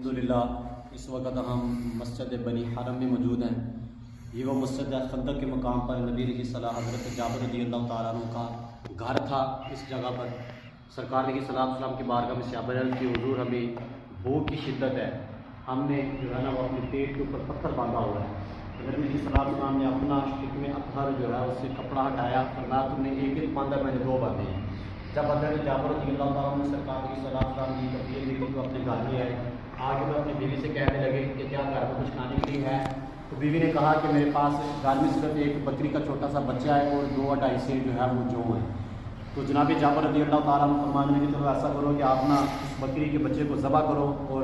الحمدللہ اس وقت ہم مسجد بنی حرم میں موجود ہیں۔ یہ وہ مسجد خندق کے مقام پر نبی علیہ السلام حضرت جابر رضی اللہ تعالیٰ عنہ کا گھر تھا۔ اس جگہ پر سرکار علیہ السلام کی بارگاہ میں صحابہ کی حضور ہمیں بھوک کی شدت ہے، ہم نے جو ہے نا وہ اپنے پیٹ کے اوپر پتھر باندھا ہوا ہے۔ نبی علیہ السلام نے اپنا شکم اطہر جو ہے اس سے کپڑا ہٹایا، فرمایا تم نے ایک باندھا، میں نے دو باندھے ہیں۔ جب حضرت جابر رضی اللہ تعالیٰ عنہ سرکار علیہ السلام کی تفصیل دیکھی تو اپنے گھر میں آئے، آگے میں اپنی بیوی سے کہنے لگے کہ کیا گھر میں کچھ کھانے کے لیے ہے؟ تو بیوی نے کہا کہ میرے پاس گھر میں صرف ایک بکری کا چھوٹا سا بچہ ہے اور 2-2.5 سے جو ہے وہ جو ہیں۔ تو جناب جابر رضی اللہ تعالیٰ عنہ فرمانے لگے چلو ایسا کرو کہ آپ نا اس بکری کے بچے کو ذبح کرو اور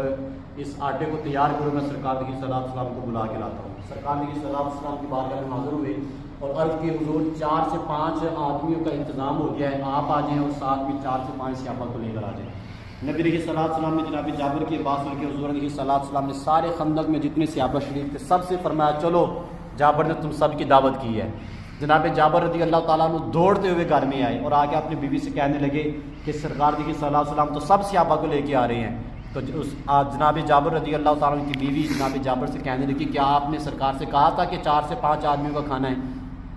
اس آٹے کو تیار کرو، میں سرکار علیہ السلام کو بلا کے لاتا ہوں۔ سرکار علیہ السلام کی بارگاہ میں حاضر ہوئے اور عرض کی حضور 4 سے 5 آدمیوں کا انتظام ہو گیا ہے، آپ آ جائیں اور ساتھ میں 4 سے 5 صحابہ کو لے کر آ جائیں۔ نبی علیہ السلام نے جناب جابر کی بات سن کے حضور علیہ السلام نے سارے خندق میں جتنے صحابہ شریف تھے سب سے فرمایا چلو جابر نے تم سب کی دعوت کی ہے۔ جناب جابر رضی اللہ تعالیٰ عنہ دوڑتے ہوئے گھر میں آئے اور آگے اپنی بیوی سے کہنے لگے کہ سرکار علیہ السلام تو سب صحابہ کو لے کے آ رہے ہیں۔ تو جناب جابر رضی اللہ تعالیٰ عنہ کی بیوی جناب جابر سے کہنے لگی کیا آپ نے سرکار سے کہا تھا کہ 4 سے 5 آدمیوں کا کھانا ہے؟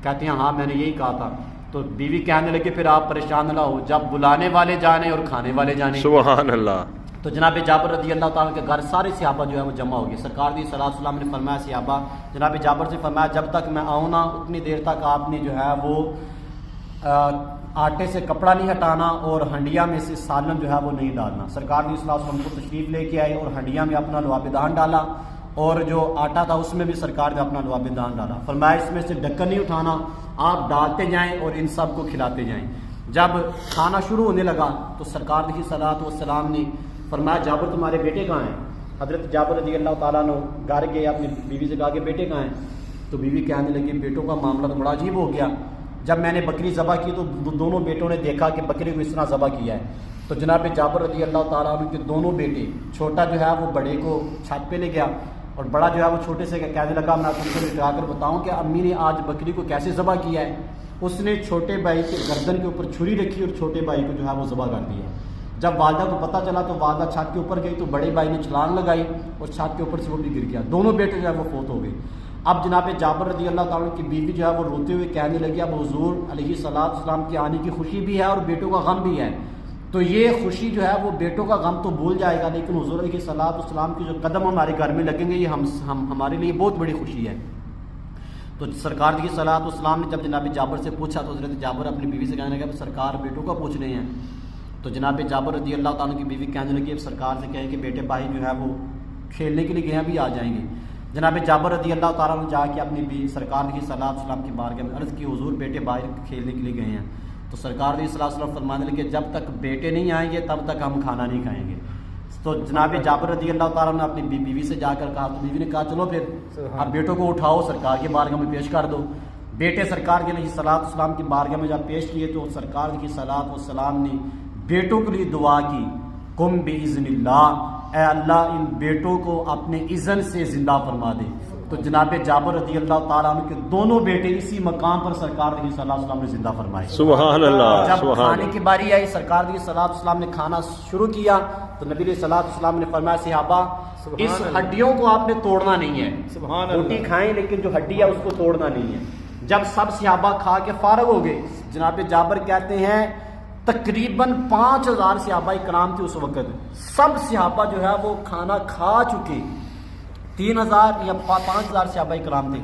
کہتے ہیں ہاں میں نے یہی کہا تھا۔ تو بیوی کہنے لگے پھر آپ پریشان نہ ہو، جب بلانے والے جانے اور کھانے والے جانے۔ سبحان اللہ۔ تو جناب جابر رضی اللہ تعالیٰ کے گھر سارے صحابہ جو ہے وہ جمع ہو گئے۔ سرکار علیہ السلام نے فرمایا صحابہ جناب جابر سے فرمایا جب تک میں آؤں نا اتنی دیر تک آپ نے جو ہے وہ آٹے سے کپڑا نہیں ہٹانا اور ہنڈیا میں سے سالن جو ہے وہ نہیں ڈالنا۔ سرکار علیہ السلام کو تشریف لے کے آئے اور ہنڈیا میں اپنا لعاب دہن ڈالا اور جو آٹا تھا اس میں بھی سرکار نے اپنا لعاب دہن ڈالا۔ فرمایا اس میں سے ڈھکن نہیں اٹھانا، آپ ڈالتے جائیں اور ان سب کو کھلاتے جائیں۔ جب کھانا شروع ہونے لگا تو سرکار علیہ السلام نے فرمایا جابر تمہارے بیٹے کہاں ہیں؟ حضرت جابر رضی اللہ تعالیٰ نے گھر گئے، اپنی بیوی سے کہا کہ بیٹے کہاں ہیں؟ تو بیوی کہنے لگی بیٹوں کا معاملہ تو بڑا عجیب ہو گیا، جب میں نے بکری ذبح کی تو دونوں بیٹوں نے دیکھا کہ بکری کو اس طرح ذبح کیا ہے۔ تو جناب جابر رضی اللہ تعالیٰ عنہ کے دونوں بیٹے، چھوٹا جو ہے وہ بڑے کو چھت پہ لے گیا اور بڑا جو ہے وہ چھوٹے سے کہنے لگا میں تم کو لٹا کر بتاؤں کہ امی نے آج بکری کو کیسے ذبح کیا ہے۔ اس نے چھوٹے بھائی کے گردن کے اوپر چھری رکھی اور چھوٹے بھائی کو جو ہے وہ ذبح کر دیا۔ جب والدہ کو پتہ چلا تو والدہ چھت کے اوپر گئی تو بڑے بھائی نے چھلانگ لگائی اور چھت کے اوپر سے وہ بھی گر گیا، دونوں بیٹے جو ہے وہ فوت ہو گئے۔ اب جناب جابر رضی اللہ تعالیٰ کی بیوی جو ہے وہ روتے ہوئے کہنے لگی اب حضور علیہ السلام کی آنے کی خوشی بھی ہے اور بیٹوں کا غم بھی ہے، تو یہ خوشی جو ہے وہ بیٹوں کا غم تو بھول جائے گا، لیکن حضور علیہ السلام کی جو قدم ہمارے گھر میں لگیں گے یہ ہمارے لیے بہت بڑی خوشی ہے۔ تو سرکار علیہ السلام نے جب جناب جابر سے پوچھا تو حضرت جابر اپنی بیوی سے کہنے لگا سرکار بیٹوں کا پوچھ رہے ہیں۔ تو جناب جابر رضی اللہ تعالیٰ کی بیوی کہنے لگی اب سرکار سے کہیں کہ بیٹے بھائی جو ہے وہ کھیلنے کے لیے گئے ہیں بھی آ جائیں گے۔ جناب جابر رضی اللہ تعالیٰ نے جا کے اپنی سرکار علیہ السلام کی بارگاہ میں عرض کی حضور بیٹے بھائی کھیلنے کے لیے گئے ہیں۔ تو سرکار علیہ السلام فرمانے لگے جب تک بیٹے نہیں آئیں گے تب تک ہم کھانا نہیں کھائیں گے۔ تو جناب جابر رضی اللہ تعالیٰ نے اپنی بیوی سے جا کر کہا تو بیوی نے کہا چلو پھر اب بیٹوں کو اٹھاؤ سرکار کی بارگاہ میں پیش کر دو۔ بیٹے سرکار کے علیہ السلام کی بارگاہ میں جب پیش کیے تو سرکار علیہ السلام نے بیٹوں کے لیے دعا کی قم باذن اللہ، اے اللہ ان بیٹوں کو اپنے اذن سے زندہ فرما دے۔ تو جناب جابر رضی اللہ تعالیٰ عنہ کے دونوں بیٹے اسی مقام پر سرکار علیہ السلام نے زندہ فرمائے۔ سبحان اللہ۔ جب کھانے کی باری آئی سرکار علیہ السلام نے کھانا شروع کیا تو نبی علیہ السلام نے فرمایا صحابہ اس ہڈیوں کو آپ نے توڑنا نہیں ہے، روٹی کھائیں لیکن جو ہڈی ہے اس کو توڑنا نہیں ہے۔ جب سب صحابہ کھا کے فارغ ہو گئے، جناب جابر کہتے ہیں تقریباً 5000 صحابہ کرام تھے اس وقت، سب صحابہ جو ہے وہ کھانا کھا چکے، 3000 یا 5000 صحابہ کرام تھے،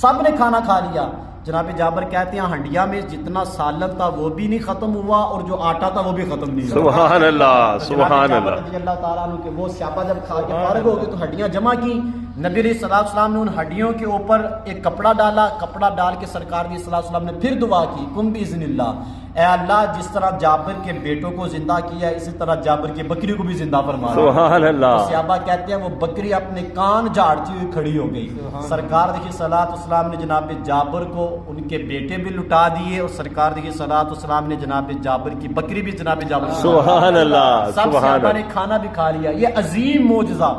سب نے کھانا کھا لیا۔ جناب جابر کہتے ہیں ہنڈیا میں جتنا سالن تھا وہ بھی نہیں ختم ہوا اور جو آٹا تھا وہ بھی ختم نہیں ہوا۔ سبحان اللہ سبحان اللہ۔ رضی اللہ تعالیٰ عنہ کہ وہ صحابہ جب کھا کے فارغ ہو گئے تو ہڈیاں جمع کی، نبی علیہ السلام نے ان ہڈیوں کے اوپر ایک کپڑا ڈالا، کپڑا ڈال کے سرکار علیہ السلام نے پھر دعا کی قم باذن اللہ، اے اللہ جس طرح جابر کے بیٹوں کو زندہ کیا اسی طرح جابر کی بکری کو بھی زندہ فرما۔ سبحان اللہ۔ صحابہ کہتے ہیں وہ بکری اپنے کان جھاڑتی ہوئی کھڑی ہو گئی۔ سرکار علیہ السلام نے جناب جابر کو ان کے بیٹے بھی لٹا دیے اور سرکار علیہ السلام نے جناب جابر کی بکری بھی جناب جابر۔ سبحان اللہ۔ سب صحابہ نے کھانا بھی کھا لیا۔ یہ عظیم معجزہ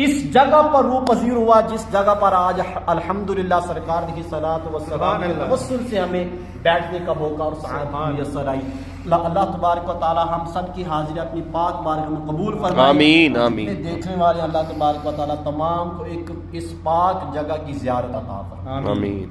اس جگہ پر روح پذیر ہوا جس جگہ پر آج الحمدللہ سرکار کی صلاۃ و سلام کے توسل سے ہمیں بیٹھنے کا موقع اور سعادت میسر آئی. اللہ تبارک و تعالی ہم سب کی حاضری اپنی پاک بارگاہ میں قبول فرمائے. آمین آمین. دیکھنے والے اللہ تبارک و تعالی تمام کو ایک اس پاک جگہ کی زیارت عطا فرمائے. آمین.